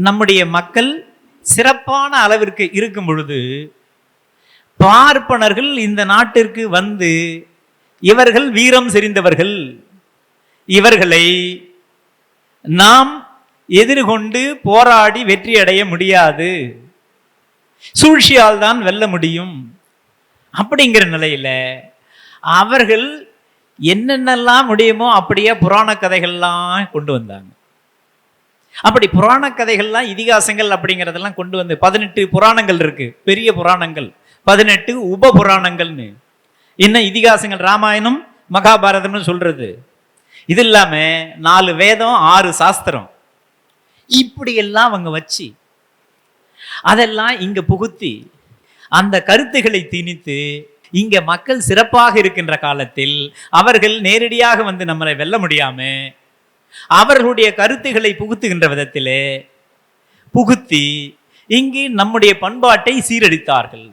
நம்முடைய மக்கள் சிறப்பான அளவிற்கு இருக்கும் பொழுது பார்ப்பனர்கள் இந்த நாட்டிற்கு வந்து இவர்கள் வீரம் செறிந்தவர்கள், இவர்களை நாம் எதிர்கொண்டு போராடி வெற்றி அடைய முடியாது, சூழ்ச்சியால் தான் வெல்ல முடியும் அப்படிங்கிற நிலையில அவர்கள் என்னென்னலாம் முடியுமோ அப்படியே புராண கதைகள்லாம் கொண்டு வந்தாங்க. அப்படி புராண கதைகள்லாம் இதிகாசங்கள் அப்படிங்கிறதெல்லாம் கொண்டு வந்து 18 புராணங்கள் இருக்கு, பெரிய புராணங்கள், 18 உப புராணங்கள்னு. என்ன இதிகாசங்கள், ராமாயணம் மகாபாரதம்னு சொல்றது. இது இல்லாம 4 வேதம் 6 சாஸ்திரம் இப்படி எல்லாம் அவங்க வச்சு அதெல்லாம் இங்க புகுத்தி அந்த கருத்துக்களை திணித்து இங்க மக்கள் சிறப்பாக இருக்கின்ற காலத்தில் அவர்கள் நேரடியாக வந்து நம்மளை வெல்ல முடியாம அவர்களுடைய கருத்துக்களை புகுத்துகின்ற விதத்திலே புகுத்தி இங்கு நம்முடைய பண்பாட்டை சீரழித்தார்கள்.